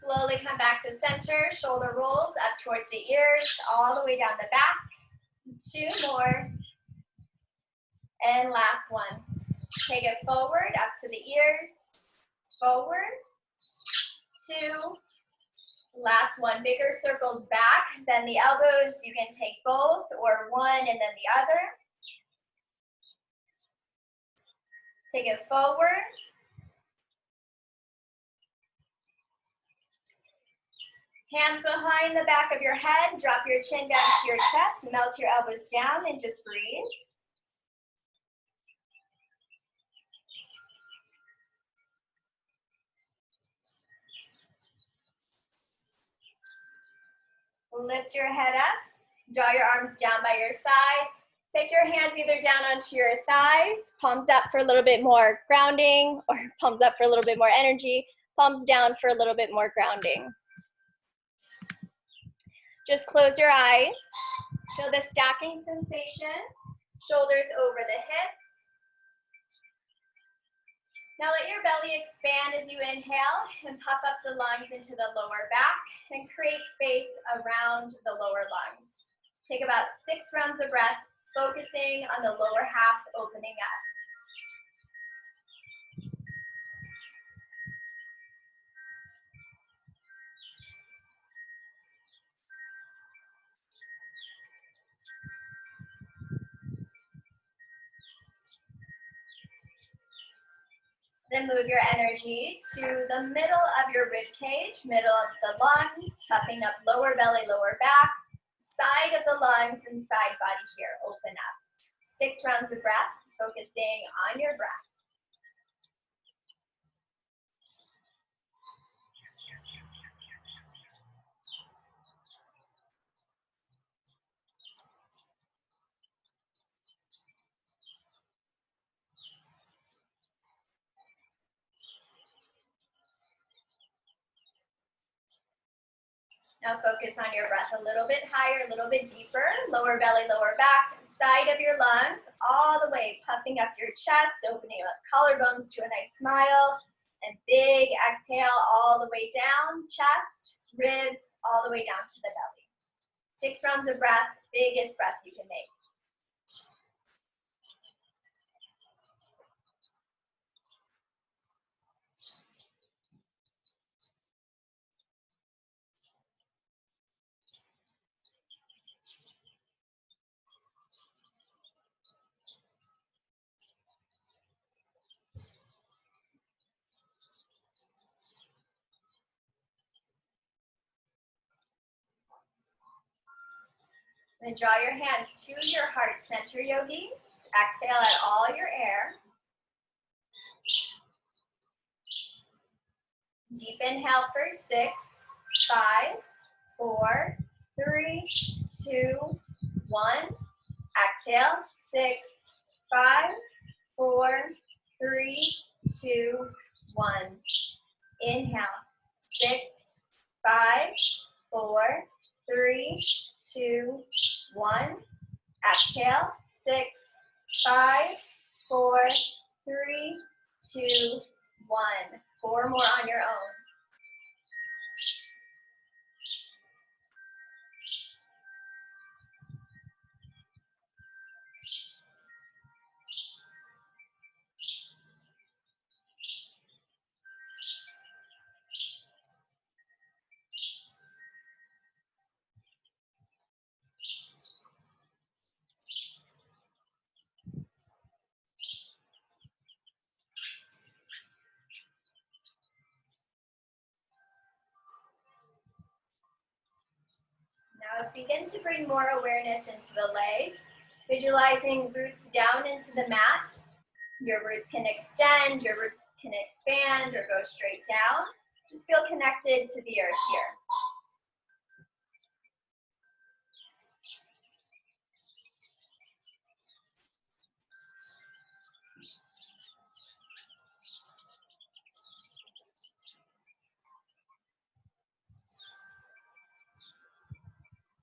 Slowly come back to center, shoulder rolls up towards the ears, all the way down the back. 2 more. And last one. Take it forward, up to the ears, forward. 2. Last one, bigger circles back, then the elbows. You can take both or one and then the other. Take it forward. Hands behind the back of your head, drop your chin down to your chest, melt your elbows down and just breathe. Lift your head up, draw your arms down by your side. Take your hands either down onto your thighs, palms up for a little bit more grounding, or palms up for a little bit more energy, palms down for a little bit more grounding. Just close your eyes. Feel the stacking sensation, shoulders over the hips. Now let your belly expand as you inhale and puff up the lungs into the lower back and create space around the lower lungs. Take about 6 rounds of breath, focusing on the lower half opening up. Then move your energy to the middle of your rib cage, middle of the lungs, puffing up lower belly, lower back, side of the lungs and side body here, open up. 6 rounds of breath, focusing on your breath. Now focus on your breath a little bit higher, a little bit deeper. Lower belly, lower back, side of your lungs, all the way, puffing up your chest, opening up collarbones to a nice smile. And big exhale all the way down, chest, ribs, all the way down to the belly. 6 rounds of breath, biggest breath you can make. And draw your hands to your heart center, yogis. Exhale out all your air. Deep inhale for 6, 5, 4, 3, 2, 1. Exhale, 6, 5, 4, 3, 2, 1. Inhale, 6, 5, 4, 3, 2, 1. Exhale, 6, 5, 4, 3, 2, 1. 4 more on your own. Now begin to bring more awareness into the legs, visualizing roots down into the mat. Your roots can extend, your roots can expand or go straight down. Just feel connected to the earth here.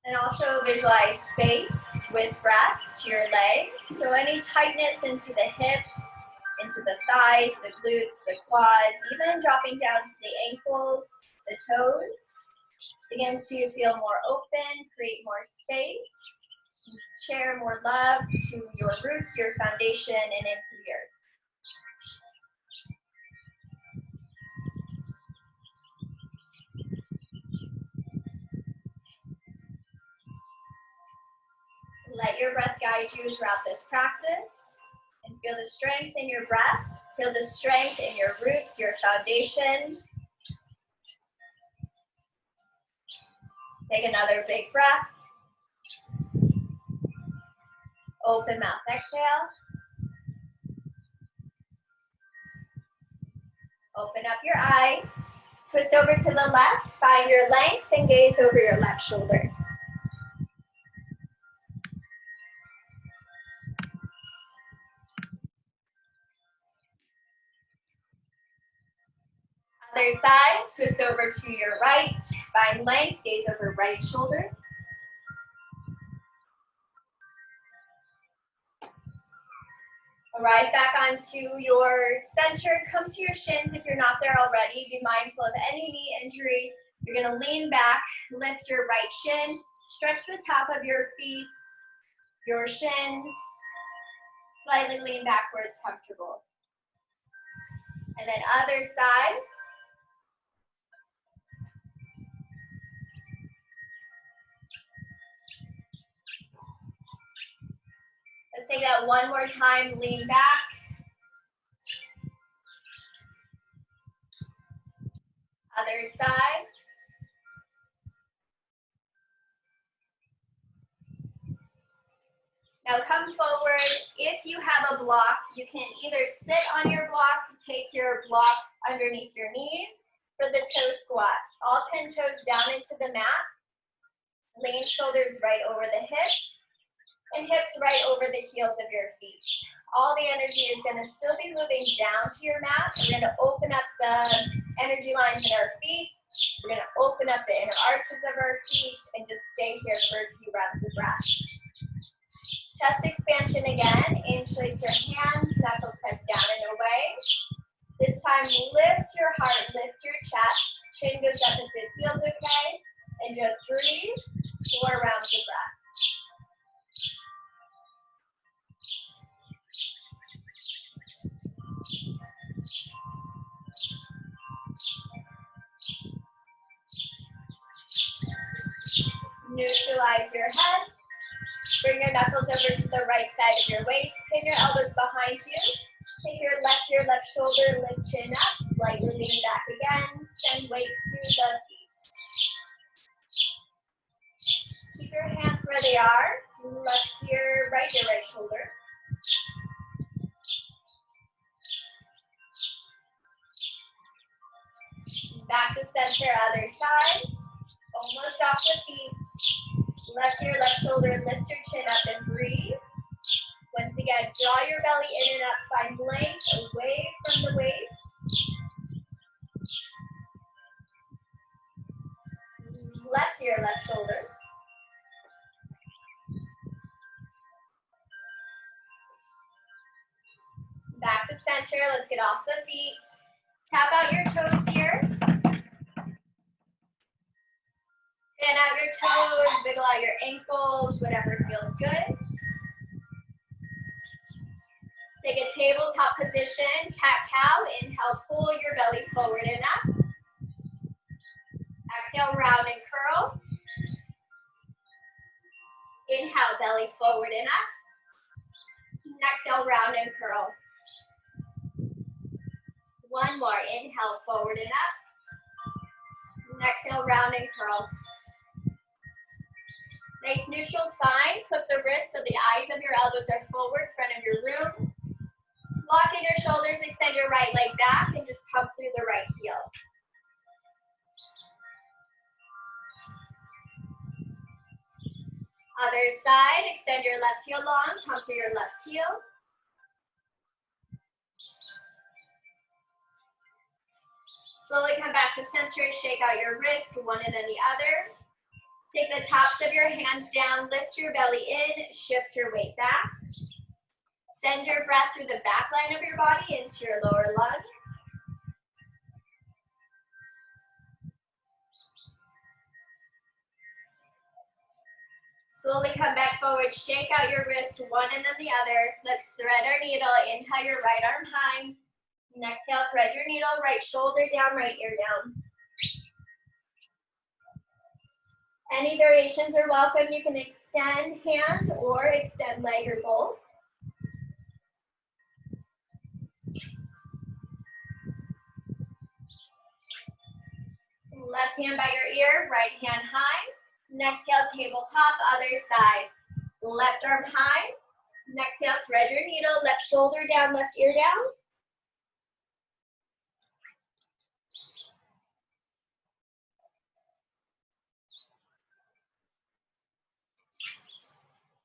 And also visualize space with breath to your legs. So any tightness into the hips, into the thighs, the glutes, the quads, even dropping down to the ankles. the toes. Begin to feel more open, create more space. Share more love to your roots, your foundation, and into the earth. Let your breath guide you throughout this practice. And feel the strength in your breath. Feel the strength in your roots, your foundation. Take another big breath. Open mouth, exhale. Open up your eyes. Twist over to the left. Find your length and gaze over your left shoulder. Other side, twist over to your right. Find length, gaze over right shoulder. Arrive back onto your center. Come to your shins if you're not there already. Be mindful of any knee injuries. You're gonna lean back, lift your right shin, stretch the top of your feet, your shins, slightly lean back where it's comfortable. And then other side. Let's take that one more time, lean back. Other side. Now come forward. If you have a block, you can either sit on your block, take your block underneath your knees for the toe squat. All 10 toes down into the mat. Lean shoulders right over the hips and hips right over the heels of your feet. All the energy is going to still be moving down to your mat. We're going to open up the energy lines in our feet. We're going to open up the inner arches of our feet and just stay here for a few rounds of breath. Chest expansion again. Interlace your hands, knuckles press down and away. This time lift your heart, lift your chest. Chin goes up if it feels okay. And just breathe. 4 rounds of breath. Neutralize your head. Bring your knuckles over to the right side of your waist. Pin your elbows behind you. Take your left shoulder, lift chin up. Slightly lean back again. Send weight to the feet. Keep your hands where they are. Left ear, right shoulder. Back to center, other side. Almost off the feet. Left ear, left shoulder, lift your chin up and breathe. Once again, draw your belly in and up. Find length away from the waist. Left ear, left shoulder. Back to center. Let's get off the feet. Tap out your toes here. Fan out your toes, wiggle out your ankles, whatever feels good. Take a tabletop position, cat-cow. Inhale, pull your belly forward and up. Exhale, round and curl. Inhale, belly forward and up. Exhale, round and curl. One more. Inhale, forward and up. Exhale, round and curl. Nice neutral spine. Flip the wrists so the eyes of your elbows are forward, front of your room. Lock in your shoulders, extend your right leg back, and just pump through the right heel. Other side, extend your left heel long, pump through your left heel. Slowly come back to center, shake out your wrist, one and then the other. Take the tops of your hands down, lift your belly in, shift your weight back. Send your breath through the back line of your body into your lower lungs. Slowly come back forward, shake out your wrist, one and then the other. Let's thread our needle. Inhale your right arm high. And exhale, thread your needle, right shoulder down, right ear down. Any variations are welcome. You can extend hand or extend leg or both. Left hand by your ear, right hand high. Exhale, tabletop, other side. Left arm high. Exhale, thread your needle, left shoulder down, left ear down.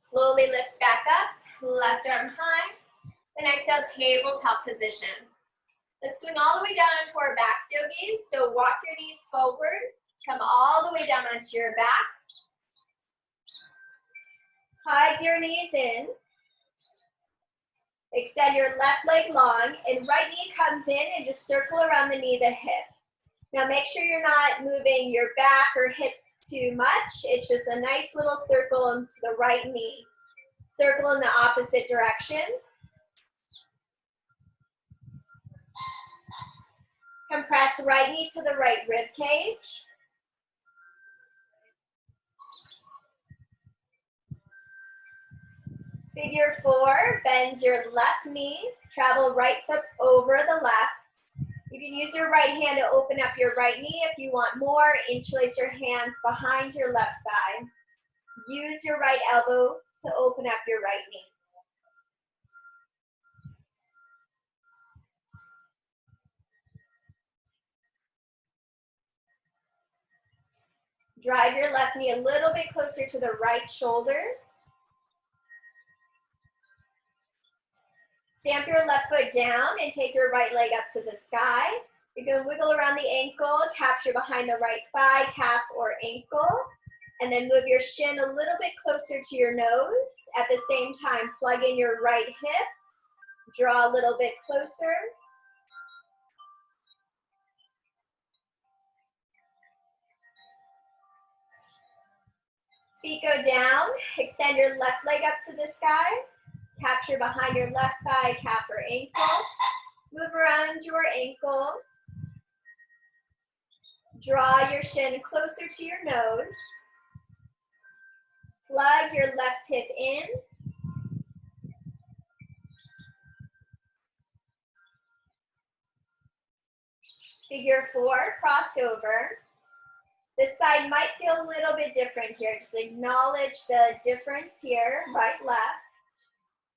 Slowly lift back up, left arm high. Then exhale, tabletop position. Let's swing all the way down onto our backs, yogis. So walk your knees forward, come all the way down onto your back. Hug your knees in. Extend your left leg long, and right knee comes in and just circle around the knee, the hip. Now make sure you're not moving your back or hips too much. It's just a nice little circle into the right knee. Circle in the opposite direction. Compress right knee to the right rib cage. Figure 4, bend your left knee, travel right foot over the left. You can use your right hand to open up your right knee. If you want more, interlace your hands behind your left thigh. Use your right elbow to open up your right knee. Drive your left knee a little bit closer to the right shoulder. Stamp your left foot down and take your right leg up to the sky. You can wiggle around the ankle, capture behind the right thigh, calf, or ankle, and then move your shin a little bit closer to your nose. At the same time, plug in your right hip, draw a little bit closer. Feet go down, extend your left leg up to the sky, capture behind your left thigh, calf, or ankle. Move around your ankle. Draw your shin closer to your nose. Plug your left hip in. Figure 4, crossover. This side might feel a little bit different here. Just acknowledge the difference here, right, left.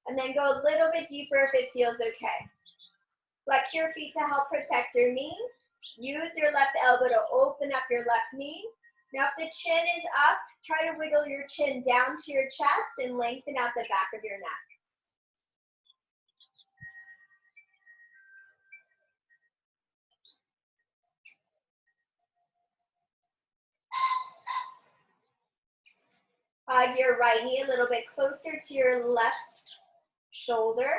And then go a little bit deeper if it feels okay. Flex your feet to help protect your knee. Use your left elbow to open up your left knee. Now if the chin is up, try to wiggle your chin down to your chest and lengthen out the back of your neck. Hug your right knee a little bit closer to your left shoulder.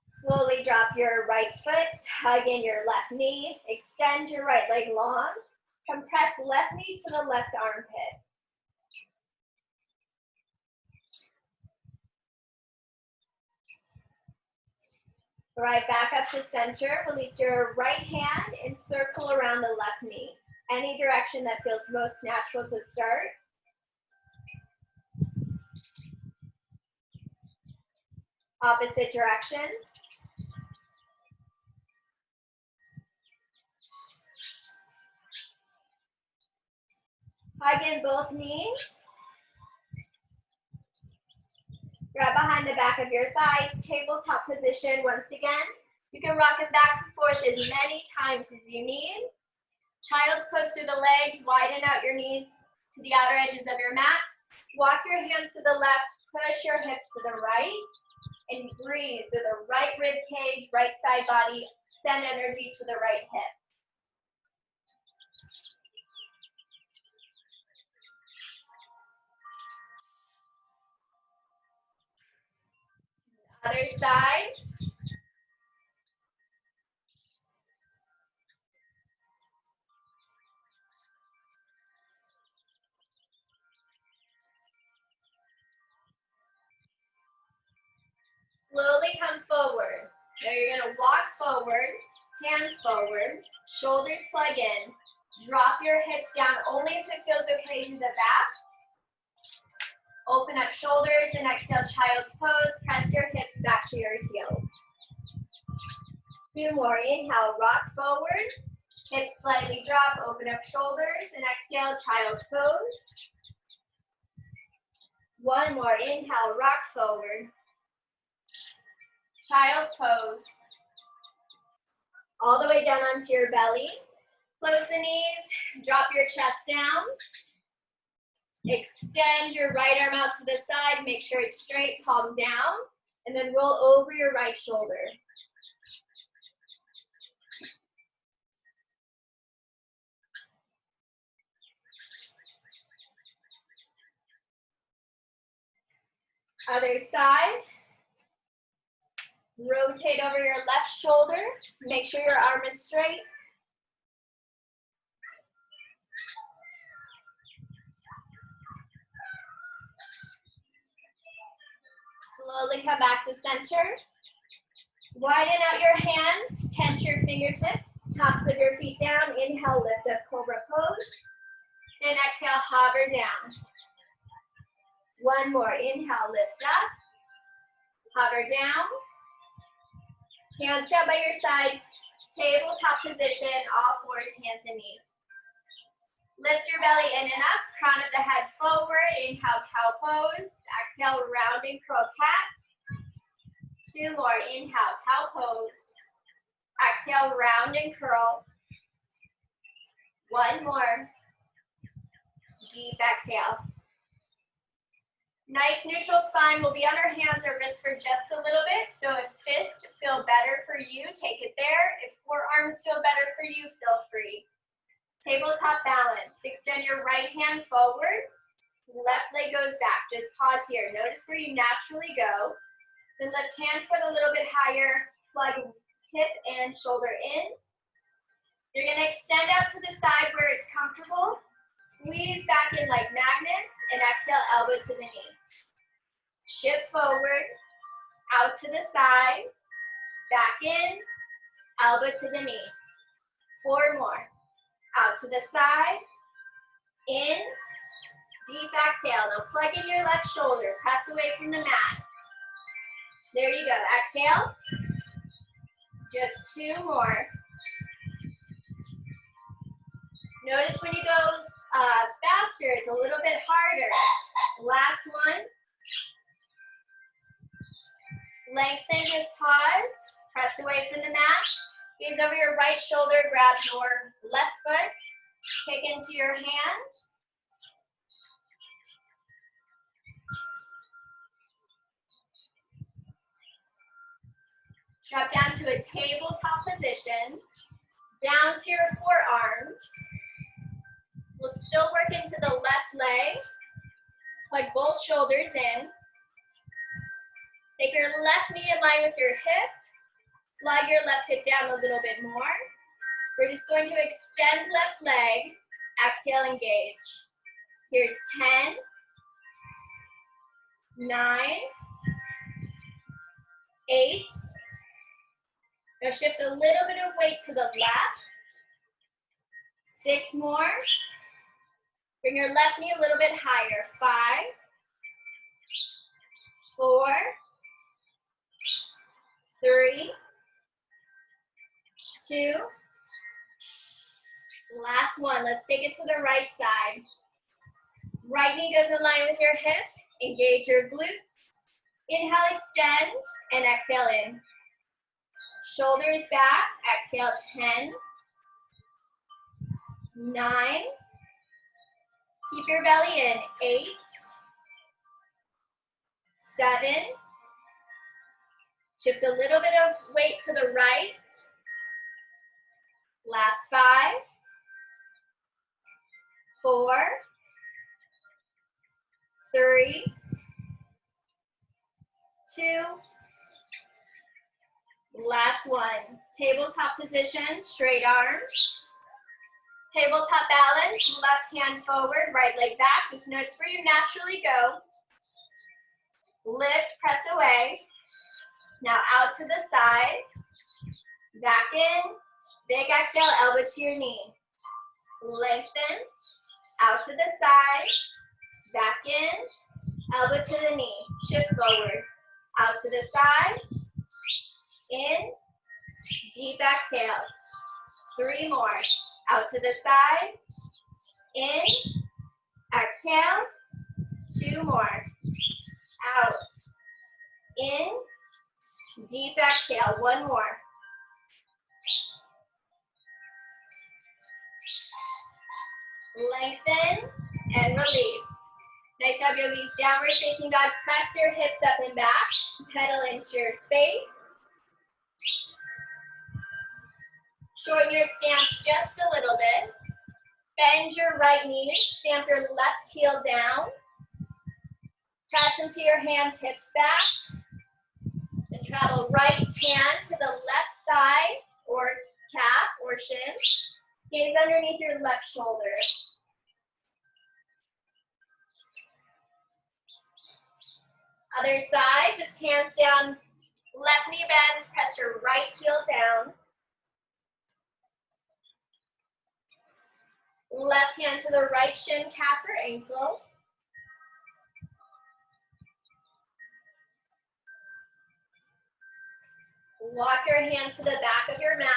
Slowly drop your right foot, hug in your left knee, extend your right leg long, compress left knee to the left armpit. Right back up to center, release your right hand and circle around the left knee. Any direction that feels most natural to start. Opposite direction. Hug in both knees. Grab behind the back of your thighs, tabletop position once again. You can rock it back and forth as many times as you need. Child's pose through the legs, widen out your knees to the outer edges of your mat. Walk your hands to the left, push your hips to the right, and breathe through the right rib cage, right side body, send energy to the right hip. Other side. Slowly come forward. Now you're gonna walk forward, hands forward, shoulders plug in. Drop your hips down only if it feels okay to the back. Open up shoulders and exhale, child's pose. Press your hips back to your heels. 2 more. Inhale, rock forward. Hips slightly drop, open up shoulders, and exhale, child's pose. 1 more. Inhale, rock forward. Child's pose. All the way down onto your belly. Close the knees, drop your chest down. Extend your right arm out to the side, make sure it's straight, palm down, and then roll over your right shoulder. Other side. Rotate over your left shoulder. Make sure your arm is straight. Slowly come back to center. Widen out your hands, tense your fingertips, tops of your feet down. Inhale, lift up, cobra pose. And exhale, hover down. 1 more. Inhale, lift up. Hover down. Hands down by your side. Tabletop position, all fours, hands and knees. Lift your belly in and up, crown of the head forward. Inhale, cow pose. Exhale, round and curl cat. 2 more. Inhale, cow pose. Exhale, round and curl. 1 more. Deep exhale. Nice neutral spine. We'll be on our hands or wrists for just a little bit. So if fists feel better for you, take it there. If forearms feel better for you, feel free. Tabletop balance. Extend your right hand forward. Left leg goes back. Just pause here. Notice where you naturally go. Then lift hand foot a little bit higher. Plug hip and shoulder in. You're going to extend out to the side where it's comfortable. Squeeze back in like magnets and exhale, elbow to the knee. Shift forward, out to the side, back in, elbow to the knee. 4 more. Out to the side, in, deep exhale. Now plug in your left shoulder, press away from the mat. There you go, exhale. Just 2 more. Notice when you go faster, it's a little bit harder. Last one. Lengthen, just pause. Press away from the mat. Gaze over your right shoulder, grab your left foot. Kick into your hand. Drop down to a tabletop position. Down to your forearms. We'll still work into the left leg. Plug both shoulders in. Take your left knee in line with your hip. Slide your left hip down a little bit more. We're just going to extend left leg. Exhale, engage. Here's 10, 9, 8. Now shift a little bit of weight to the left. 6 more. Bring your left knee a little bit higher. 5, 4, 3, 2. Last one. Let's take it to the right side. Right knee goes in line with your hip. Engage your glutes. Inhale, extend, and exhale in. Shoulders back. Exhale, 10, 9. Keep your belly in. 8, 7. Shift a little bit of weight to the right. Last 5, 4, 3, 2, Last one. Tabletop position, straight arms. Tabletop balance, left hand forward, right leg back. Just notice where you naturally go. Lift, press away. Now out to the side. Back in. Big exhale, elbow to your knee. Lengthen. Out to the side. Back in. Elbow to the knee. Shift forward. Out to the side. In. Deep exhale. 3 more. Out to the side. In. Exhale. 2 more. Out. In. Deep exhale. 1 more. Lengthen and release. Nice job, yogis. Downward facing dog. Press your hips up and back. Pedal into your space. Shorten your stance just a little bit. Bend your right knee. Stamp your left heel down. Press into your hands, hips back. And travel right hand to the left thigh or calf or shin. Gaze underneath your left shoulder. Other side, just hands down, left knee bends, press your right heel down. Left hand to the right shin, calf or ankle. Walk your hands to the back of your mat.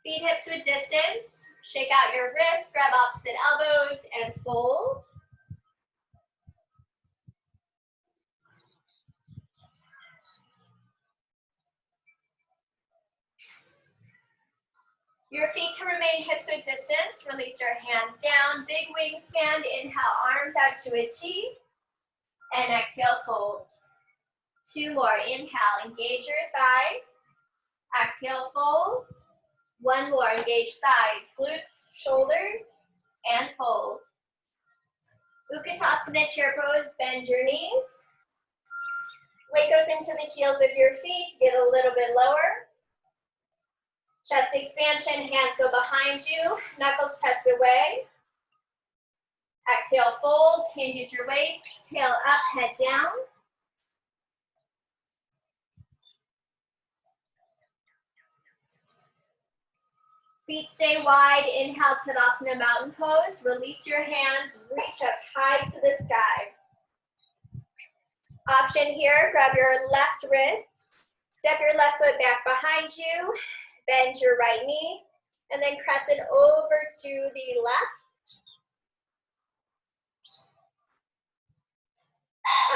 Feet hip to a distance. Shake out your wrists, grab opposite elbows, and fold. Your feet can remain hip to a distance. Release your hands down. Big wingspan. Inhale, arms out to a T. And exhale, fold. 2 more. Inhale, engage your thighs. Exhale, fold. 1 more. Engage thighs, glutes, shoulders, and fold. Utkatasana chair pose. Bend your knees. Weight goes into the heels of your feet. Get a little bit lower. Chest expansion, hands go behind you, knuckles press away. Exhale, fold, hinge at your waist, tail up, head down. Feet stay wide, inhale, Tadasana mountain pose. Release your hands, reach up high to the sky. Option here, grab your left wrist, step your left foot back behind you, bend your right knee, and then press it over to the left.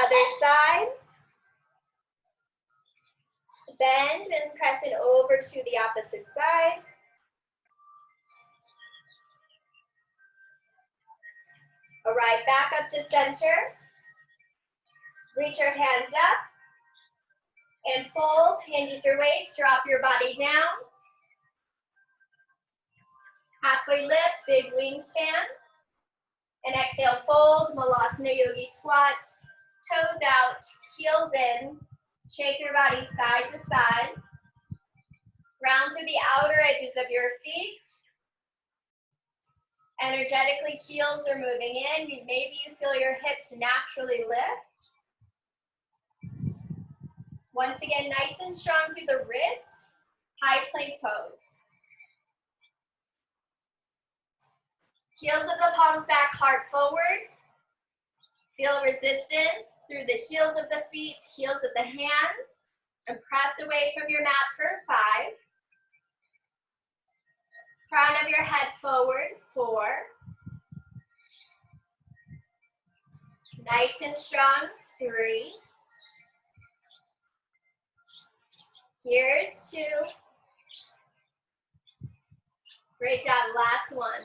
Other side. Bend and press it over to the opposite side. Arrive back up to center. Reach your hands up. And fold, hinge at your waist, drop your body down. Halfway lift, big wingspan. And exhale, fold, Malasana Yogi squat. Toes out, heels in. Shake your body side to side. Round through the outer edges of your feet. Energetically, heels are moving in. Maybe you feel your hips naturally lift. Once again, nice and strong through the wrist. High plank pose. Heels of the palms back, heart forward. Feel resistance through the heels of the feet, heels of the hands. And press away from your mat for 5. Crown of your head forward, 4. Nice and strong, 3. Here's 2. Great job, last one.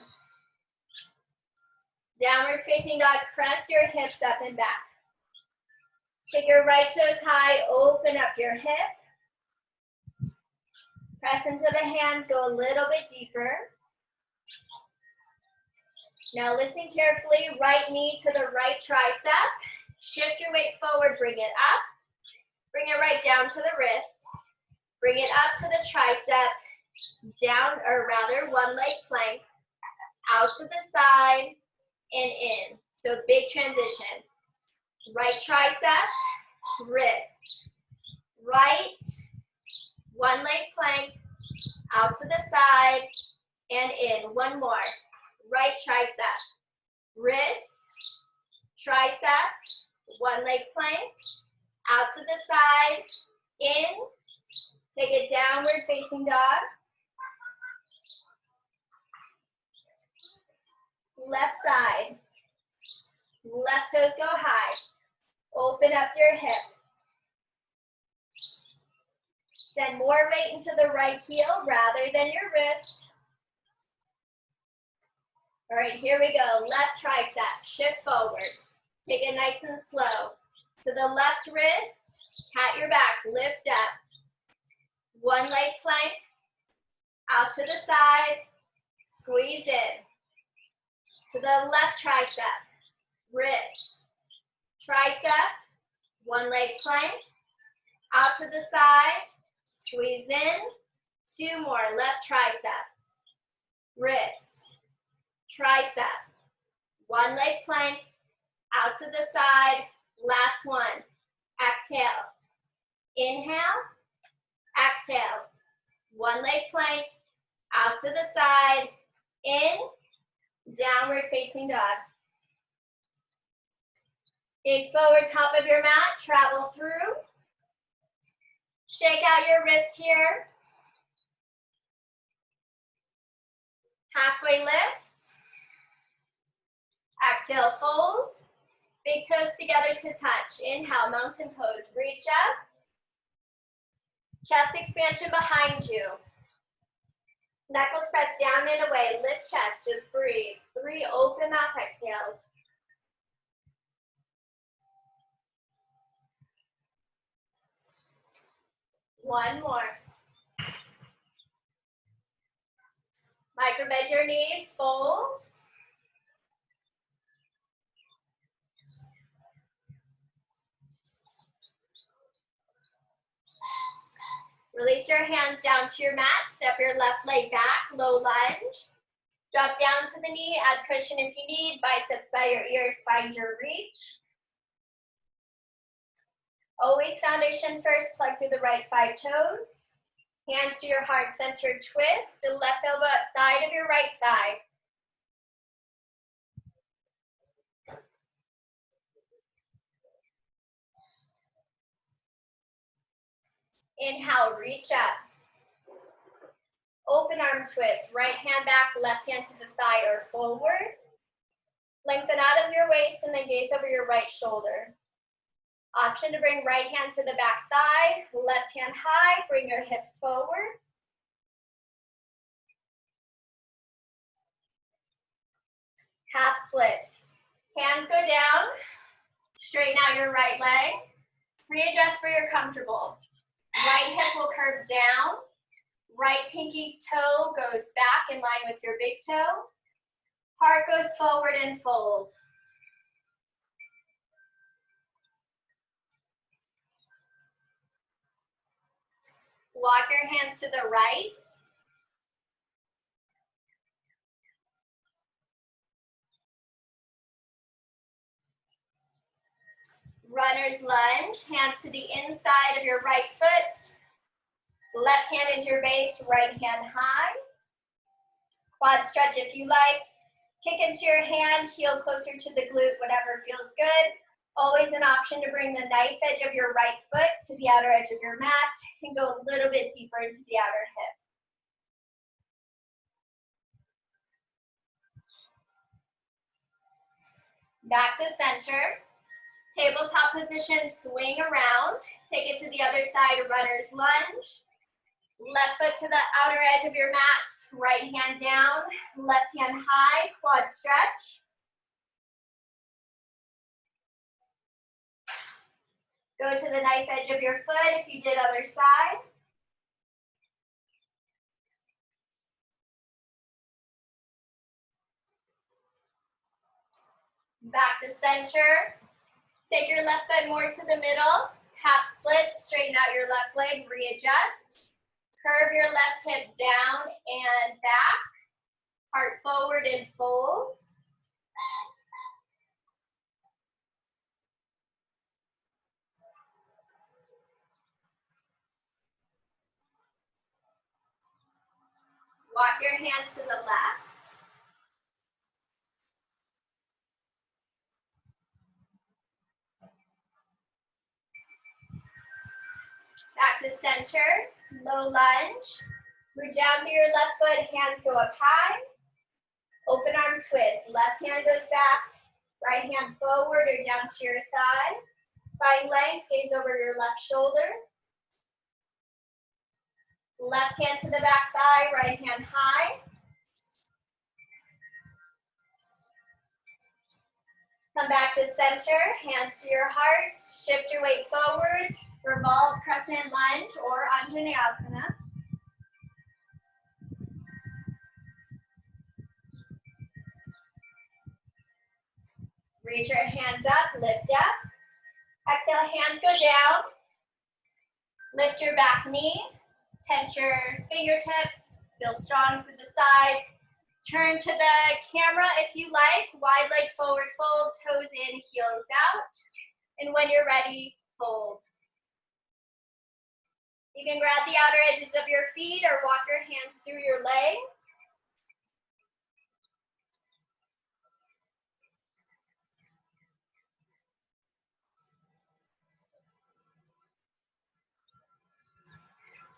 Downward facing dog, press your hips up and back. Take your right toes high, open up your hip. Press into the hands, go a little bit deeper. Now listen carefully, right knee to the right tricep. Shift your weight forward, bring it up. Bring it right down to the wrist. Bring it up to the tricep, down, or rather one leg plank, out to the side, and in. So big transition. Right tricep, wrist. Right, one leg plank, out to the side, and in. One more. Right tricep, wrist, tricep, one leg plank, out to the side, in. Take it downward facing dog. Left side. Left toes go high. Open up your hip. Send more weight into the right heel rather than your wrist. All right, here we go. Left tricep, shift forward. Take it nice and slow. To the left wrist, cat your back, lift up. One leg plank, out to the side, squeeze in. To the left tricep, wrist, tricep, one leg plank, out to the side, squeeze in. Two more, left tricep, wrist, tricep, one leg plank, out to the side, last one. Exhale, inhale, exhale, one leg plank, out to the side, in, downward facing dog. Gaze forward, top of your mat, travel through. Shake out your wrist here. Halfway lift. Exhale, fold. Big toes together to touch. Inhale, mountain pose, reach up. Chest expansion behind you. Knuckles press down and away, lift chest, just breathe. 3 open mouth exhales. One more. Micro-bend your knees, fold. Release your hands down to your mat, step your left leg back, low lunge. Drop down to the knee, add cushion if you need, biceps by your ears, find your reach. Always foundation first, plug through the right 5 toes. Hands to your heart center, twist, left elbow outside of your right thigh. Inhale, reach up. Open arm twist, right hand back, left hand to the thigh or forward. Lengthen out of your waist and then gaze over your right shoulder. Option to bring right hand to the back thigh, left hand high, bring your hips forward. Half splits. Hands go down, straighten out your right leg. Readjust where you're comfortable. Right hip will curve down. Right pinky toe goes back in line with your big toe. Heart goes forward and fold. Walk your hands to the right. Runner's lunge, hands to the inside of your right foot. Left hand is your base, right hand high. Quad stretch if you like. Kick into your hand, heel closer to the glute, whatever feels good. Always an option to bring the knife edge of your right foot to the outer edge of your mat and go a little bit deeper into the outer hip. Back to center. Tabletop position, swing around. Take it to the other side, runner's lunge. Left foot to the outer edge of your mat, right hand down, left hand high, quad stretch. Go to the knife edge of your foot if you did other side. Back to center. Take your left foot more to the middle. Half split, straighten out your left leg, readjust. Curve your left hip down and back. Heart forward and fold. Walk your hands to the left. Back to center, low lunge. Root down to your left foot, hands go up high. Open arm twist, left hand goes back, right hand forward or down to your thigh. Find length, gaze over your left shoulder. Left hand to the back thigh, right hand high. Come back to center, hands to your heart, shift your weight forward, revolve crescent lunge or Anjaneyasana. Reach your hands up, lift up. Exhale, hands go down. Lift your back knee, tense your fingertips, feel strong to the side. Turn to the camera if you like. Wide leg forward fold, toes in, heels out. And when you're ready, fold. You can grab the outer edges of your feet or walk your hands through your legs.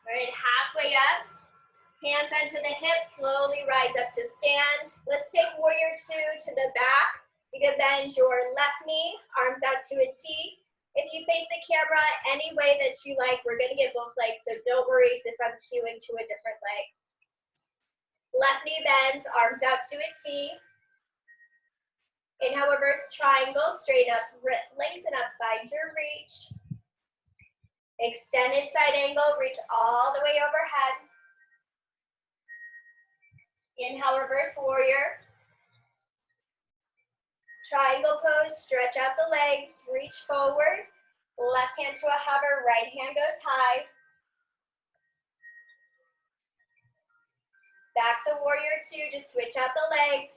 All right, halfway up. Hands onto the hips, slowly rise up to stand. Let's take warrior two to the back. You can bend your left knee, arms out to a T. If you face the camera any way that you like, we're gonna get both legs, so don't worry if I'm cueing to a different leg. Left knee bends, arms out to a T. Inhale, reverse triangle, straight up, lengthen up, find your reach. Extended side angle, reach all the way overhead. Inhale, reverse warrior. Triangle pose, stretch out the legs, reach forward. Left hand to a hover, right hand goes high. Back to warrior two, just switch out the legs.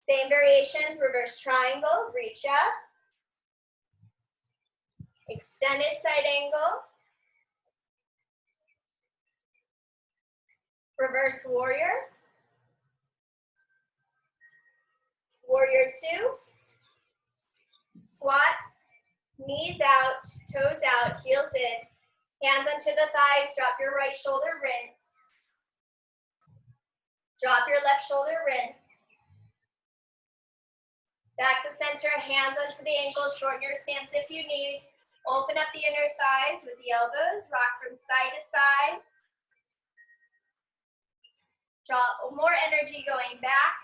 Same variations, reverse triangle, reach up. Extended side angle. Reverse warrior. Warrior two. Squats, knees out, toes out, heels in. Hands onto the thighs, drop your right shoulder, rinse. Drop your left shoulder, rinse. Back to center, hands onto the ankles, shorten your stance if you need. Open up the inner thighs with the elbows, rock from side to side. Draw more energy going back.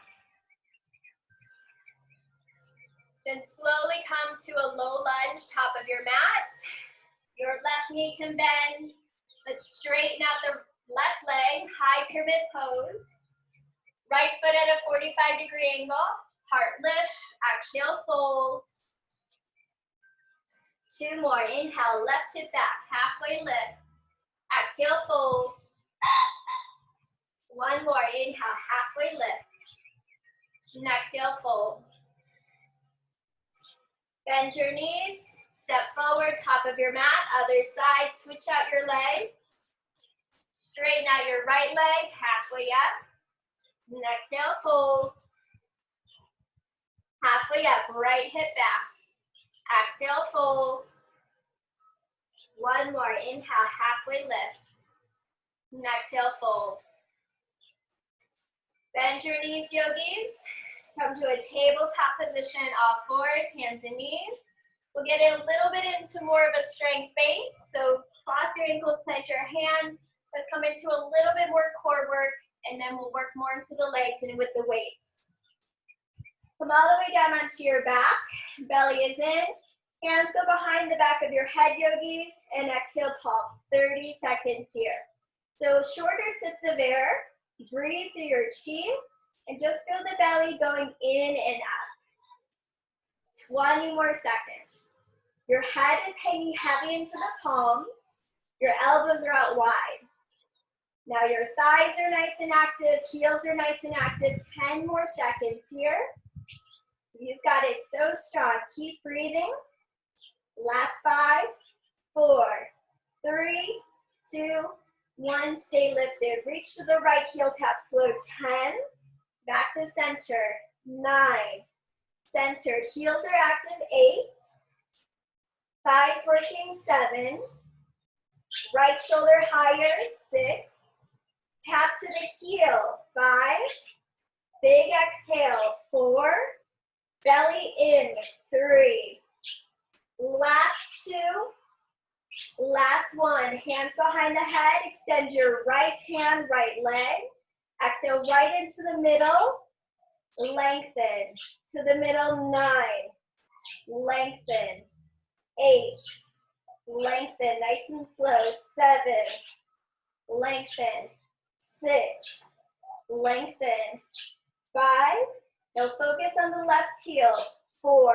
Then slowly come to a low lunge, top of your mat. Your left knee can bend. Let's straighten out the left leg, high pyramid pose. Right foot at a 45-degree angle. Heart lifts, exhale, fold. Two more, inhale, left hip back, halfway lift. Exhale, fold. One more, inhale, halfway lift. And exhale, fold. Bend your knees, step forward, top of your mat, other side, switch out your legs. Straighten out your right leg, halfway up. And exhale, fold. Halfway up, right hip back. Exhale, fold. One more, inhale, halfway lift. And exhale, fold. Bend your knees, yogis. Come to a tabletop position, all fours, hands and knees. We'll get a little bit into more of a strength base. So cross your ankles, plant your hands. Let's come into a little bit more core work, and then we'll work more into the legs and with the weights. Come all the way down onto your back. Belly is in. Hands go behind the back of your head, yogis, and exhale, pulse. 30 seconds here. So shorter sips of air. Breathe through your teeth. And just feel the belly going in and up. 20 more seconds. Your head is hanging heavy into the palms. Your elbows are out wide. Now your thighs are nice and active, heels are nice and active. 10 more seconds here. You've got it so strong. Keep breathing. Last 5, 4, 3, 2, 1. Stay lifted. Reach to the right heel, tap slow. 10. Back to center. 9. Centered. Heels are active. 8. Thighs working. 7. Right shoulder higher. 6. Tap to the heel. 5. Big exhale. 4. Belly in. 3. Last 2. Last 1. Hands behind the head. Extend your right hand, right leg. Exhale right into the middle. Lengthen. To the middle. 9. Lengthen. 8. Lengthen. Nice and slow. 7. Lengthen. 6. Lengthen. 5. Now focus on the left heel. 4.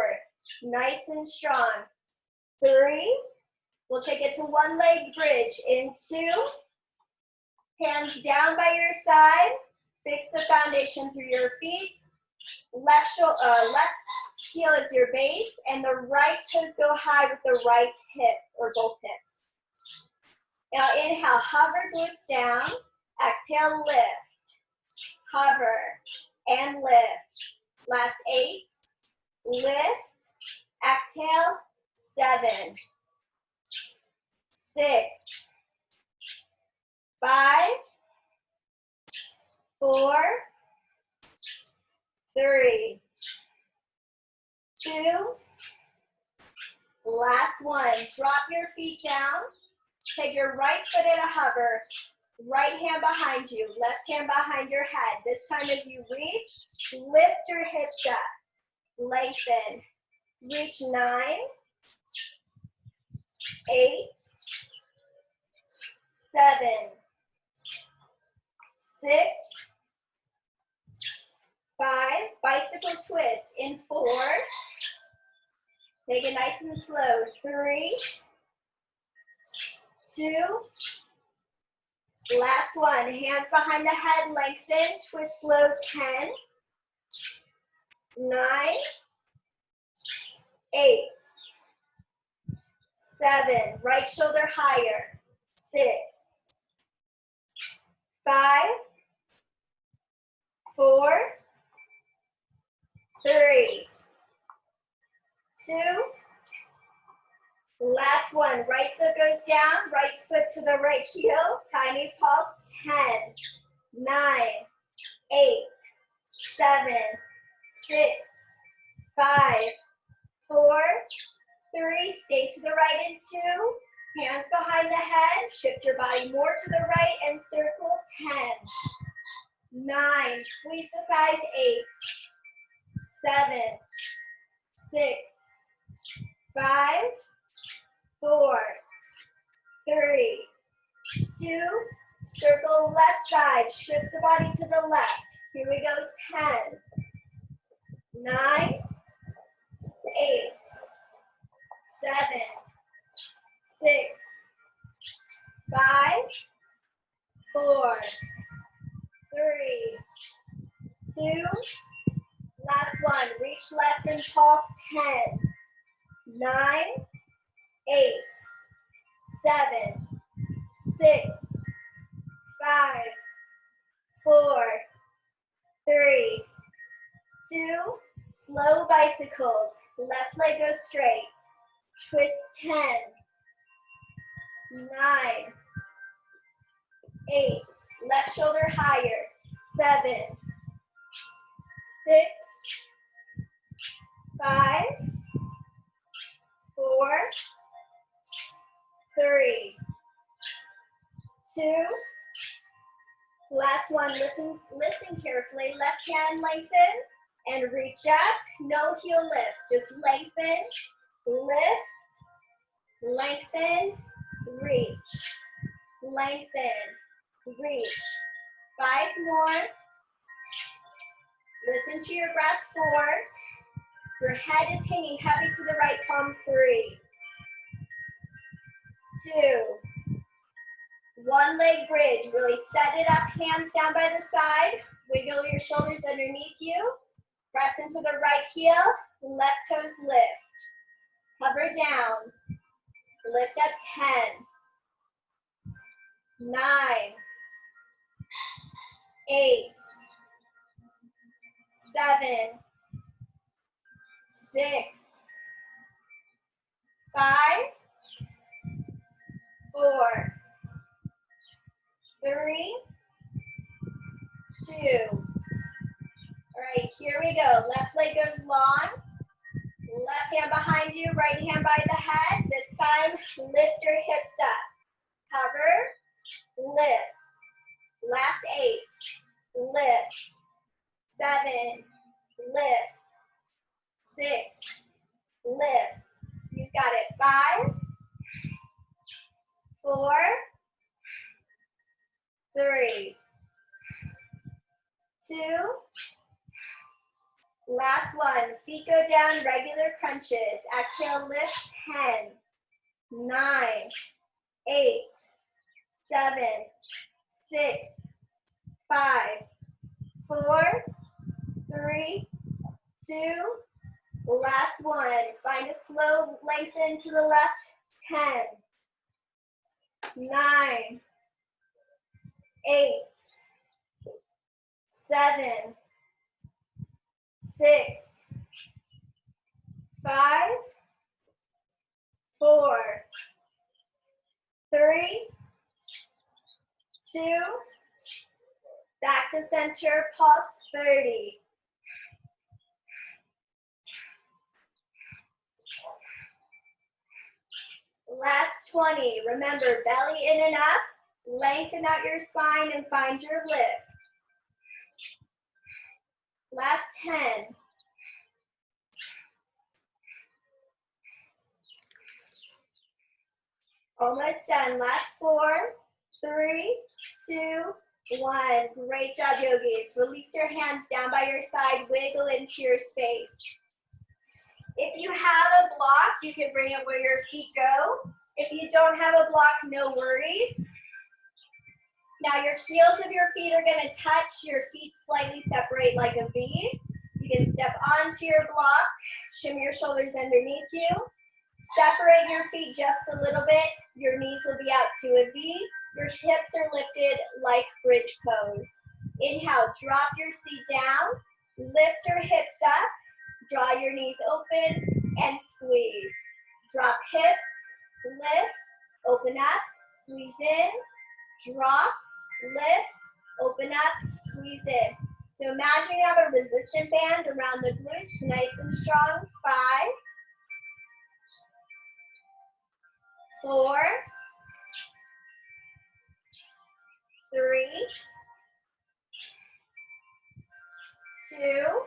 Nice and strong. 3. We'll take it to one leg bridge in 2. Hands down by your side. Fix the foundation through your feet. Left heel is your base, and the right toes go high with the right hip, or both hips. Now inhale, hover glutes down. Exhale, lift. Hover and lift. Last 8. Lift. Exhale. 7. 6. 5. 4. 3. 2. Last 1. Drop your feet down. Take your right foot in a hover. Right hand behind you. Left hand behind your head. This time as you reach, lift your hips up. Lengthen. Reach 9. 8. 7. 6. 5. Bicycle twist in 4. Take it nice and slow. 3. 2. Last 1. Hands behind the head. Lengthen. Twist slow. 10. 9. 8. 7. Right shoulder higher. 6. 5. 4. 3. 2. Last 1. Right foot goes down. Right foot to the right heel. Tiny pulse. 10. 9. 8. 7. 6. 5. 4. 3. Stay to the right in 2. Hands behind the head. Shift your body more to the right and circle. 10. 9. Squeeze the thighs. 8. 7. 6. 5. 4. 3. 2. Circle left side. Shift the body to the left. Here we go. 10. 9. 8. 7. 6. 5. 4. 3. 2. Last 1. Reach left and pulse. 10. 9. 8. 7. 6. 5. 4. 3. 2. Slow bicycles. Left leg goes straight. Twist 10. 9. 8. Left shoulder higher. 7. 6. 5. 4. 3. 2. Last 1. Listen carefully. Left hand lengthen and reach up. No heel lifts. Just lengthen, lift, lengthen, reach. Lengthen, reach. 5 more. Listen to your breath. 4. Your head is hanging heavy to the right palm. 3. 2. One leg bridge, really set it up, hands down by the side. Wiggle your shoulders underneath you. Press into the right heel, left toes lift. Hover down. Lift up 10, 9, 8, 7, 6, 5, 4, 3, 2. All right, here we go. Left leg goes long. Left hand behind you, right hand by the head. This time, lift your hips up. Cover, lift. Last 8, lift. 7, lift. 6, lift. You've got it. 5, 4, 3, 2. Last one. Feet go down, regular crunches. Exhale, lift 10, 9, 8, 7, 6, 5, 4, 3, 2. Last one. Find a slow lengthen to the left. 10, 9, 8, 7, 6, 5, 4, 3, 2. Back to center, pulse 30. Last 20. Remember, belly in and up. Lengthen out your spine and find your lift. Last 10. Almost done. Last 4, 3, 2, 1. Great job, yogis. Release your hands down by your side. Wiggle into your space. If you have a block, you can bring it where your feet go. If you don't have a block, no worries. Now your heels of your feet are going to touch. Your feet slightly separate like a V. You can step onto your block. Shimmy your shoulders underneath you. Separate your feet just a little bit. Your knees will be out to a V. Your hips are lifted like bridge pose. Inhale, drop your seat down. Lift your hips up. Draw your knees open and squeeze. Drop hips, lift, open up, squeeze in, drop, lift, open up, squeeze in. So imagine you have a resistance band around the glutes, nice and strong. 5, 4, 3, 2.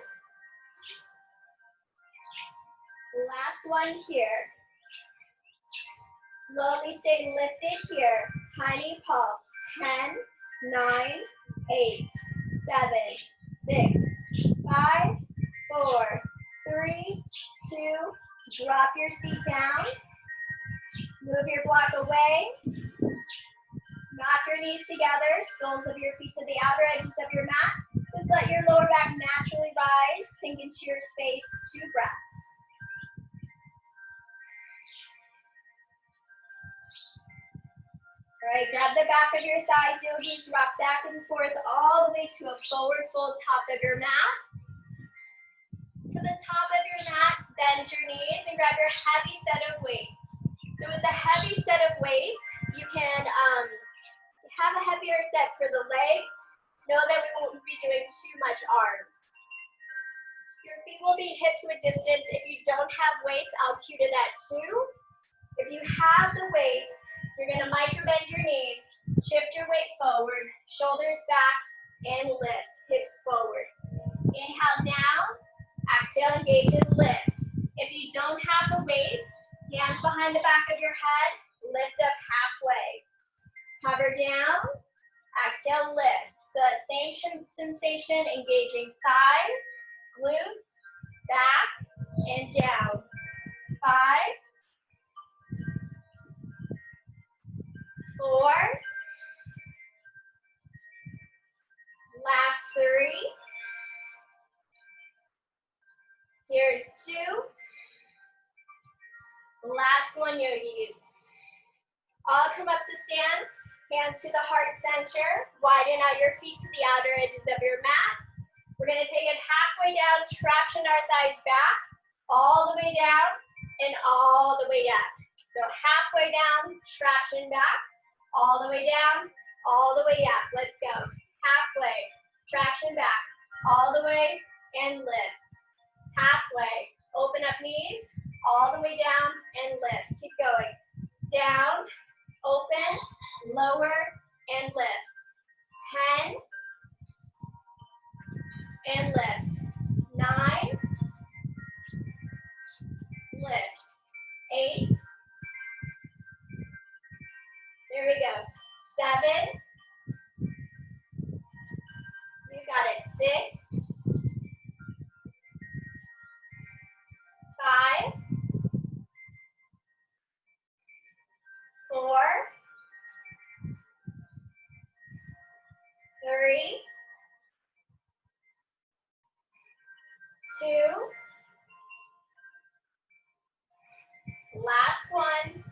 Last one here. Slowly stay lifted here. Tiny pulse. 10, 9, 8, 7, 6, 5, 4, 3, 2. Drop your seat down. Move your block away. Knock your knees together. Soles of your feet to the outer edges of your mat. Just let your lower back naturally rise. Sink into your space. 2 breaths. All right, grab the back of your thighs, yogis. Rock back and forth all the way to a forward fold top of your mat. To the top of your mat, bend your knees and grab your heavy set of weights. So with the heavy set of weights, you can have a heavier set for the legs. Know that we won't be doing too much arms. Your feet will be hip to a distance. If you don't have weights, I'll cue to that too. If you have the weights, you're going to micro bend your knees, shift your weight forward, shoulders back, and lift, hips forward. Inhale down, exhale, engage and lift. If you don't have the weights, hands behind the back of your head, lift up halfway. Hover down, exhale, lift. So that same sensation, engaging thighs, glutes, back, and down. 5, 4. Last 3. Here's 2. Last one, yogis. All come up to stand. Hands to the heart center. Widen out your feet to the outer edges of your mat. We're going to take it halfway down, traction our thighs back, all the way down, and all the way up. So halfway down, traction back, all the way down, all the way up. Let's go. Halfway, traction back, all the way, and lift. Halfway, open up knees, all the way down, and lift. Keep going. Down, open, lower, and lift. 10, and lift. 9, lift. 8, there we go. 7, you got it. 6, 5, 4, 3, 2, last one,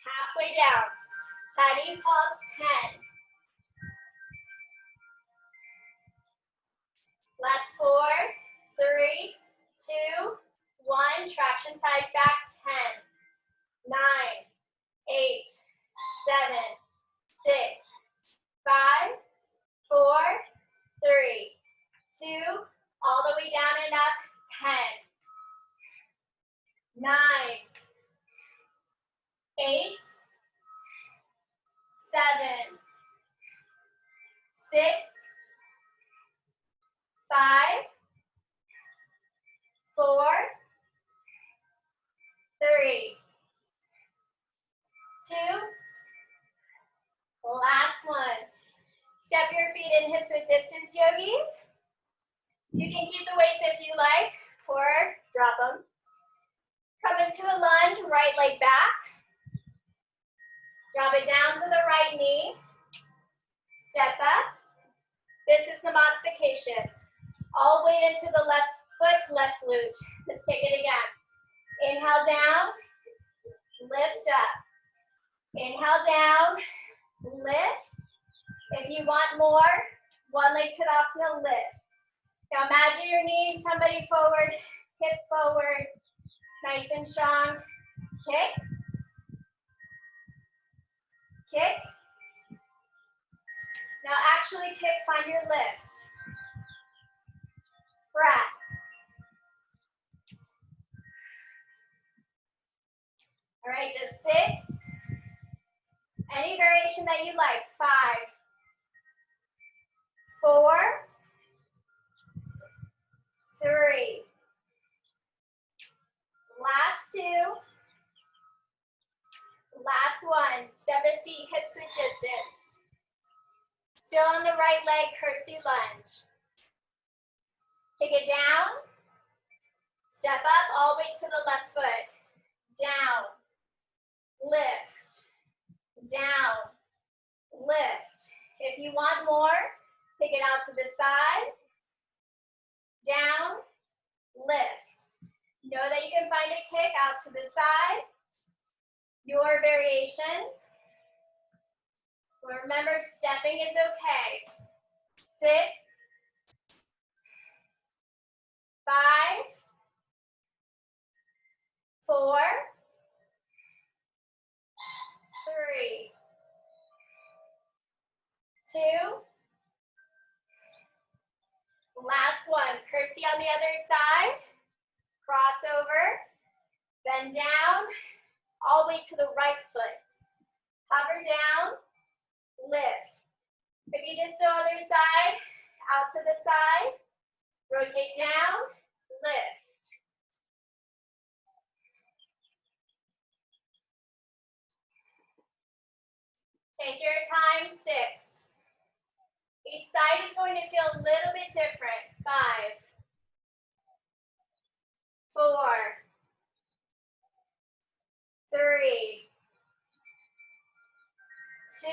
halfway down, tiny pulse, 10, last 4, 3, 2, 1, traction thighs back, 10, 9, 8, 7, 6, 5, 4, 3, 2, all the way down and up, 10, 9, 8, 7, 6, 5, 4, 3, 2, last one. Step your feet in hips width distance, yogis. You can keep the weights if you like, or drop them. Come into a lunge, right leg back. Drop it down to the right knee. Step up. This is the modification. All weight into the left foot, left glute. Let's take it again. Inhale down, lift up. Inhale down, lift. If you want more, one leg Tadasana, lift. Now imagine your knees, somebody forward, hips forward, nice and strong. Kick. Kick. Now actually kick, find your lift. Press. All right, just 6. Any variation that you like. 5, 4, 3. Last 2. Last one. Step at feet, hips width distance. Still on the right leg, curtsy lunge. Take it down. Step up, all the way to the left foot. Down. Lift. Down. Lift. If you want more, take it out to the side. Down. Lift. Know that you can find a kick out to the side. Your variations. Remember, stepping is okay. 6, 5, 4, 3, 2. Last one. Curtsy on the other side. Crossover. Bend down. All the way to the right foot. Hover down. Lift. If you did so other side, out to the side. Rotate down. Lift. Take your time. 6. Each side is going to feel a little bit different. 5, 4, 3, 2.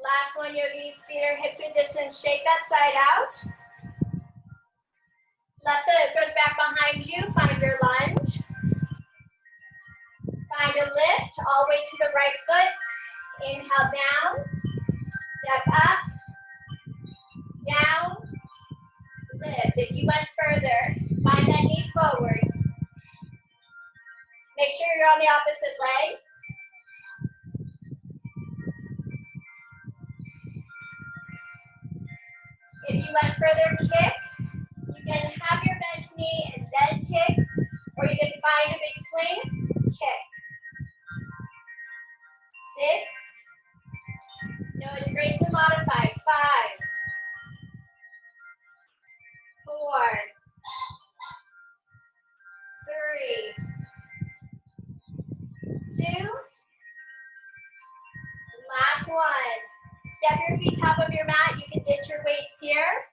Last one, yogis, feet are hip width distance. Shake that side out. Left foot goes back behind you. Find your lunge. Find a lift all the way to the right foot. Inhale down. Step up. Down. Lift. If you went further, find that knee forward. Make sure you're on the opposite leg. If you went further, kick. You can have your bent knee and then kick, or you can find a big swing, kick. 6. No, it's great to modify. 5, 4, 3, 2. Last one. Step your feet top of your mat. You can ditch your weights here.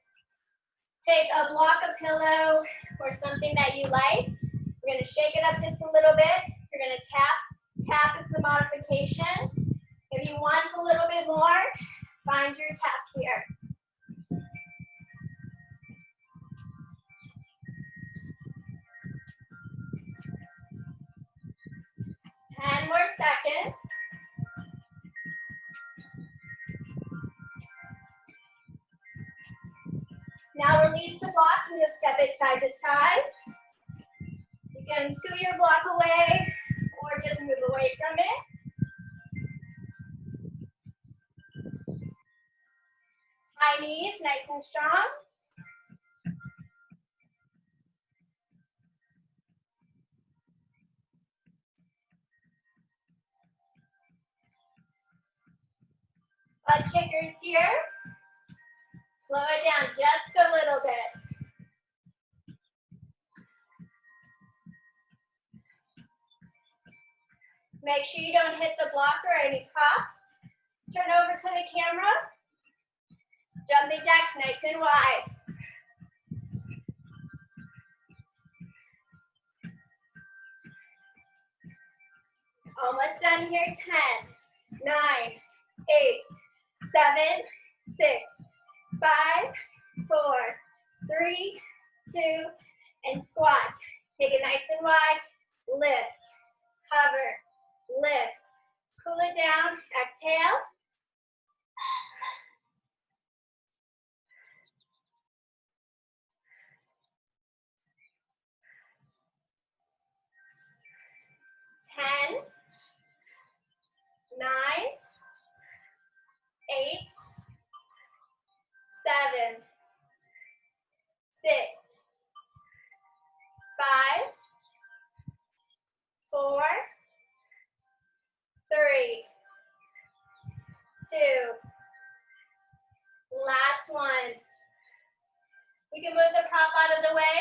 Take a block, a pillow, or something that you like. We're going to shake it up just a little bit. You're going to tap. Tap is the modification. If you want a little bit more, find your tap here. 10 more seconds. Now release the block and just step it side to side. You can scoot your block away or just move away from it. High knees, nice and strong. Butt kickers here. Slow it down just a little bit. Make sure you don't hit the block or any props. Turn over to the camera. Jumping jacks nice and wide. Almost done here. 10, 9, 8, 7, 6, 5, 4, 3, 2, and squat. Take it nice and wide. Lift, hover, lift. Cool it down. Exhale. Ten, 9, 8, 7, 6, 5, 4, 3, 2. Last one. You can move the prop out of the way.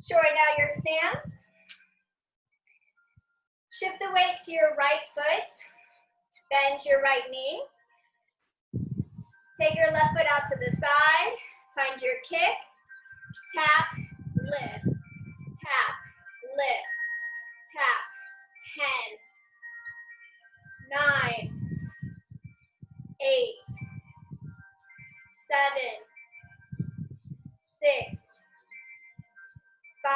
Shorten out your stance. Shift the weight to your right foot. Bend your right knee. Take your left foot out to the side. Find your kick. Tap, lift. Tap, lift. Tap. 10, 9, 8, 7, 6, 5.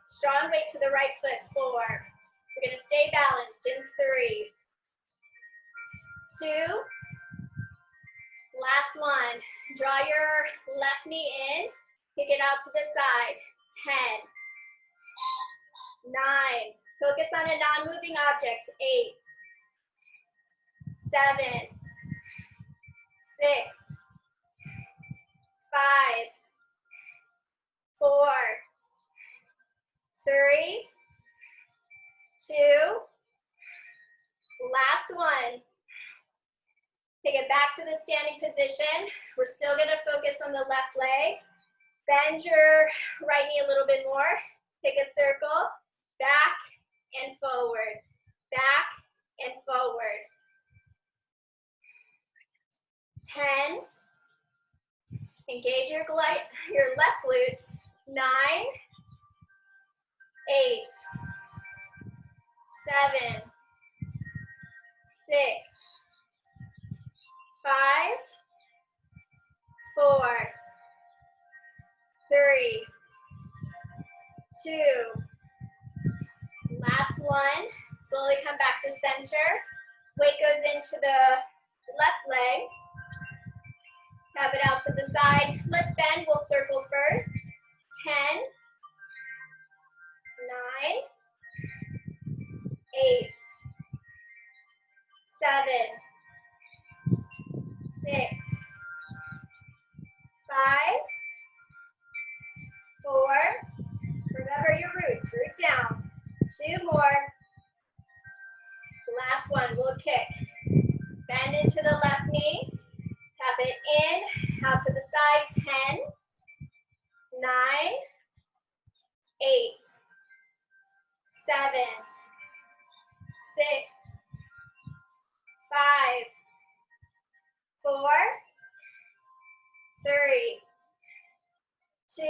Strong weight to the right foot. 4. We're going to stay balanced in 3, 2. Last one. Draw your left knee in. Kick it out to the side. 10, 9. Focus on a non-moving object. 8, 7, 6, 5, 4, 3, 2. Last one. Take it back to the standing position. We're still going to focus on the left leg. Bend your right knee a little bit more. Take a circle. Back and forward. Back and forward. 10. Engage your left glute. 9, 8, 7, 6, 5, 4, 3, 2. Last one. Slowly come back to center. Weight goes into the left leg. Tap it out to the side. Let's bend. We'll circle first. 10, 9, 8, 7, 6, 5, 4. Remember your roots. Root down. 2 more. Last one. We'll kick. Bend into the left knee. Tap it in. Out to the side. 10, 9, 8, 7, 6, 5, 4, 3, 2.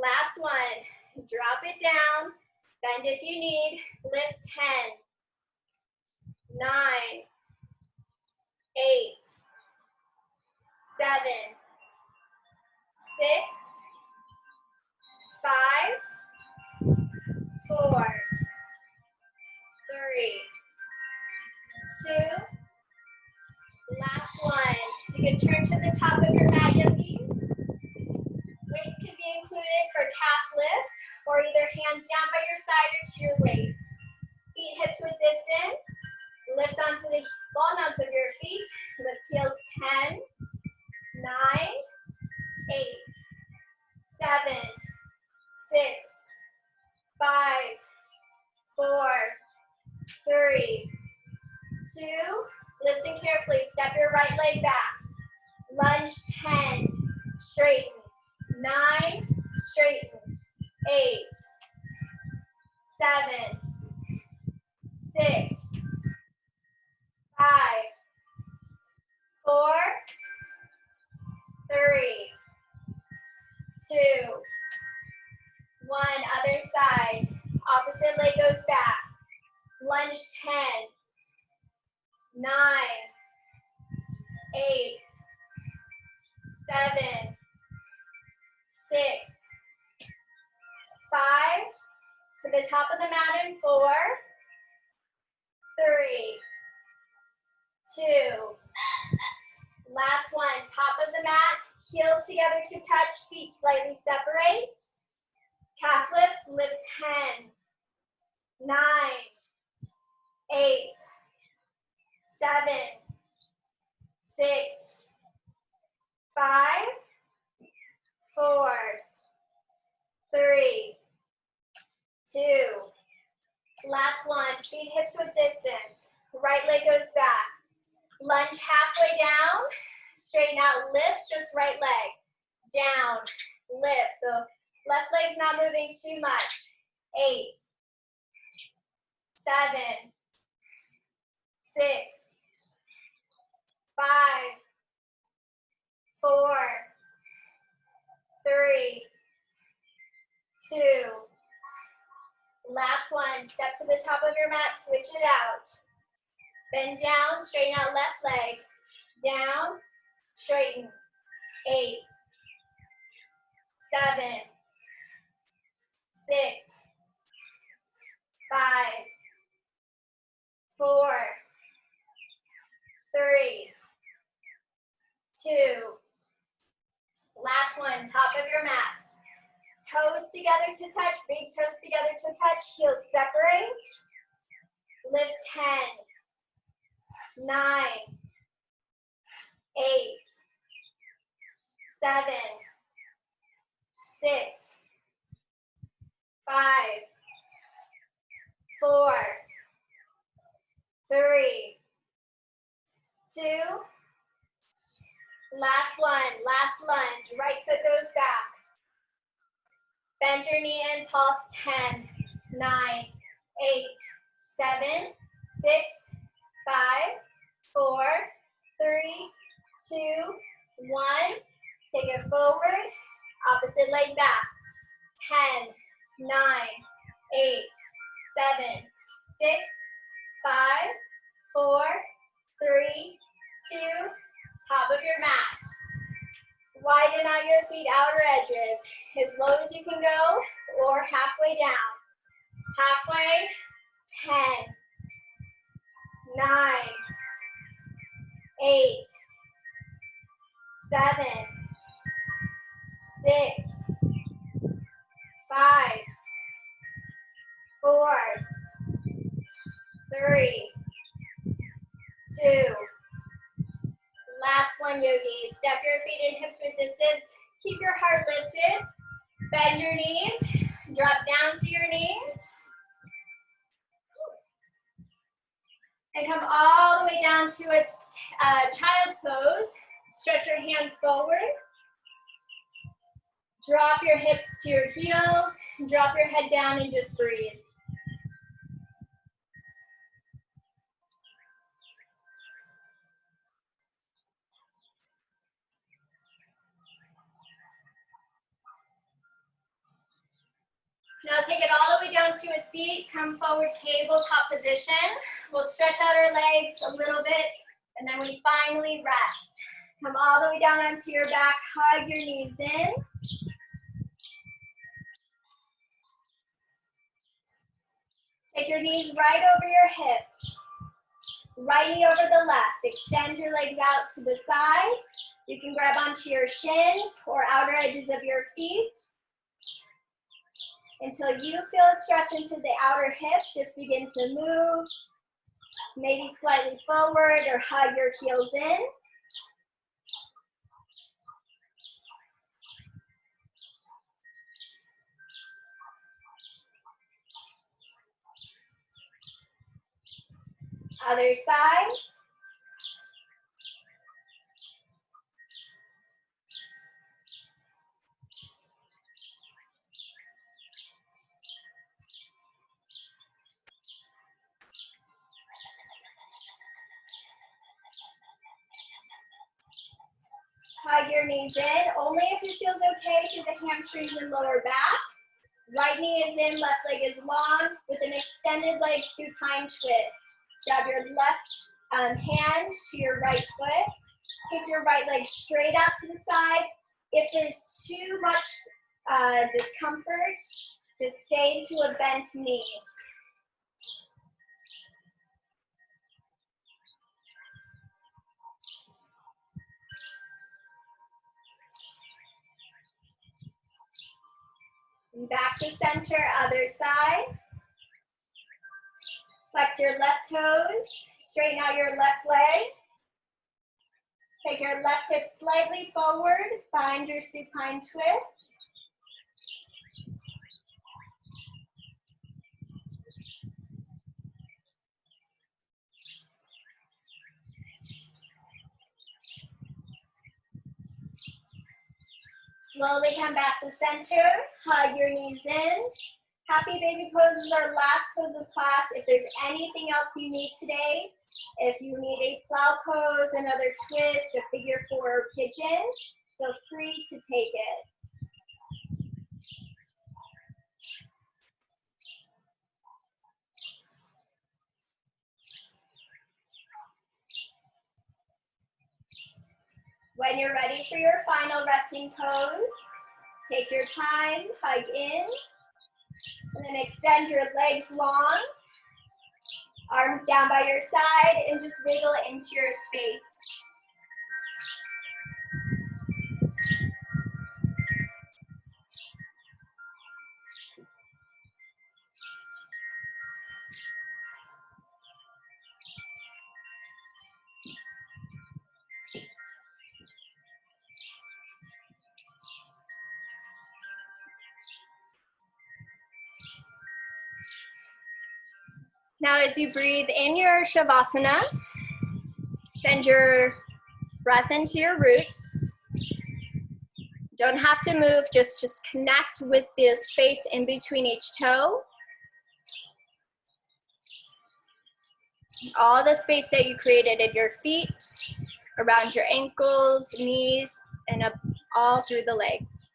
Last one. Drop it down. Bend if you need. Lift 10, 9, 8, 7, 6, 5, 4, 3, 2. Last one. You can turn to the top of your mat, yogis. Weights can be included for calf lifts or either hands down by your side or to your waist. Feet hips width distance. Lift onto the ball mounts of your feet. Lift heels 10, 9, 8, 7, 6, 5, 4, 3, 2. Listen carefully. Step your right leg back. Lunge 10. Straighten. 9. Straighten. 8, 7, 6, 5, 4, 3, 2, 1. Other side. Opposite leg goes back. Lunge 10, 9, 8, 7, 6, 5. To the top of the mat in 4, 3, 2. Last one. Top of the mat. Heels together to touch. Feet slightly separate. Calf lifts. Lift 10, 9, 8, 7, 6, 5, 4, 3, 2. Last one. Feet hips width distance. Right leg goes back. Lunge halfway down. Straighten out. Lift. Just right leg. Down. Lift. So left leg's not moving too much. 8, 7, 6, 5, 4, 3, 2. Last one. Step to the top of your mat. Switch it out. Bend down. Straighten out left leg. Down. Straighten. 8, 7, 6, 5, 4, 3, 2. Last one. Top of your mat. Toes together to touch. Big toes together to touch. Heels separate. Lift 10, 9, 8, 7, 6, 5, 4, 3, 2. Last one. Last lunge. Right foot goes back. Bend your knee in. Pulse 10, 9, 8, 7, 6, 5, 4, 3, 2, 1. Take it forward. Opposite leg back. 10, 9, 8, 7, 6, 5, 4, 3, 2, top of your mat. Widen out your feet outer edges as low as you can go or halfway down. Halfway, 10, 9, 8, 7, 6, 5, 4, 3, 2. Last one, yogis. Step your feet and hips with distance. Keep your heart lifted. Bend your knees. Drop down to your knees. And come all the way down to a child's pose. Stretch your hands forward. Drop your hips to your heels. Drop your head down and just breathe. Now take it all the way down to a seat. Come forward, tabletop position. We'll stretch out our legs a little bit, and then we finally rest. Come all the way down onto your back. Hug your knees in. Take your knees right over your hips. Right knee over the left. Extend your legs out to the side. You can grab onto your shins or outer edges of your feet. Until you feel a stretch into the outer hips, just begin to move. Maybe slightly forward or hug your heels in. Other side. Hug your knees in, only if it feels okay through the hamstrings and lower back. Right knee is in, left leg is long, with an extended leg supine twist. Grab your left hand to your right foot. Kick your right leg straight out to the side. If there's too much discomfort, just stay into a bent knee. And back to center, other side. Flex your left toes, straighten out your left leg. Take your left hip slightly forward, find your supine twist. Slowly come back to center, hug your knees in. Happy baby pose is our last pose of class. If there's anything else you need today, if you need a plow pose, another twist, a figure four pigeon, feel free to take it. When you're ready for your final resting pose, take your time, hug in, and then extend your legs long, arms down by your side, and just wiggle into your space. Now as you breathe in your Shavasana, send your breath into your roots. Don't have to move, just connect with the space in between each toe. All the space that you created in your feet, around your ankles, knees, and up all through the legs.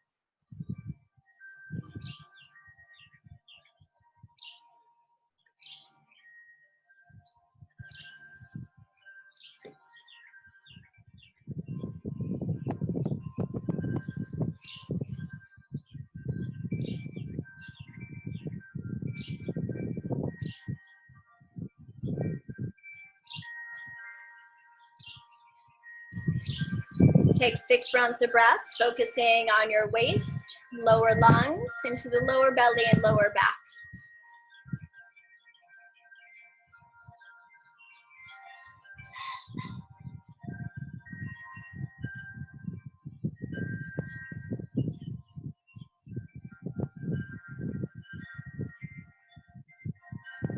Take 6 rounds of breath, focusing on your waist, lower lungs, into the lower belly and lower back.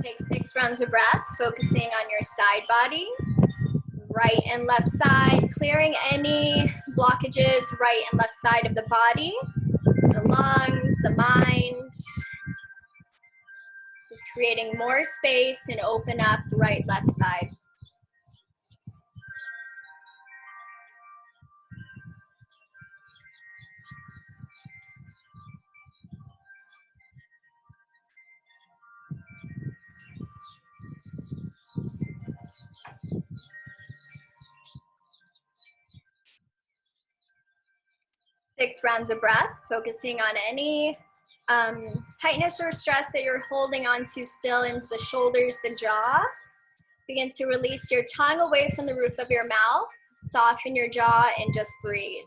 Take 6 rounds of breath, focusing on your side body, right and left side, clearing any blockages right and left side of the body, the lungs, the mind. Just creating more space and open up right, left side. Six rounds of breath, focusing on any tightness or stress that you're holding on to still in the shoulders, the jaw. Begin to release your tongue away from the roof of your mouth. Soften your jaw and just breathe.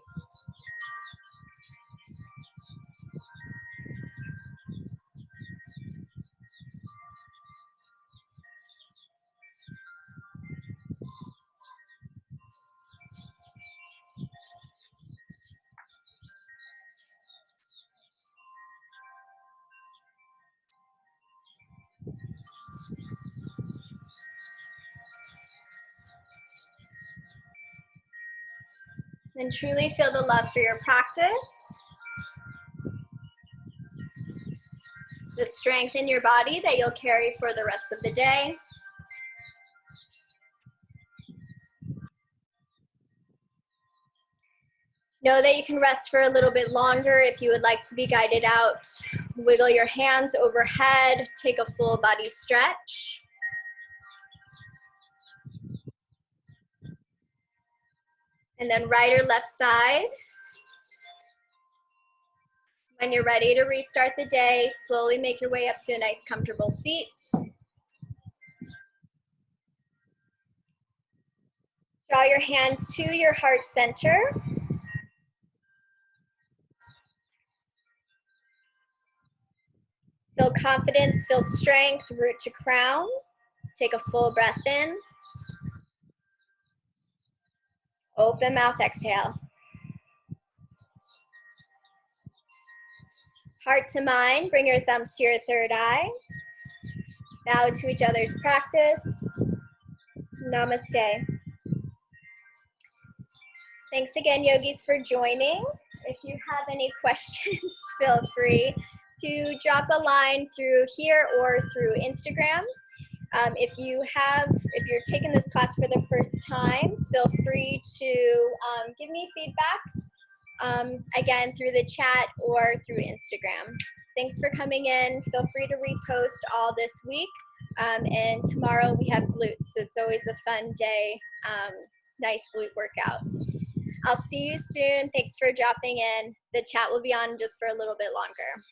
And truly feel the love for your practice. The strength in your body that you'll carry for the rest of the day. Know that you can rest for a little bit longer if you would like to be guided out. Wiggle your hands overhead, take a full body stretch. And then right or left side. When you're ready to restart the day, slowly make your way up to a nice comfortable seat. Draw your hands to your heart center. Feel confidence, feel strength, root to crown. Take a full breath in. Open mouth, exhale. Heart to mind, bring your thumbs to your third eye. Bow to each other's practice. Namaste. Thanks again, yogis, for joining. If you have any questions, feel free to drop a line through here or through Instagram. If you're taking this class for the first time, feel free to give me feedback, again, through the chat or through Instagram. Thanks for coming in. Feel free to repost all this week. And tomorrow we have glutes, so it's always a fun day, nice glute workout. I'll see you soon. Thanks for dropping in. The chat will be on just for a little bit longer.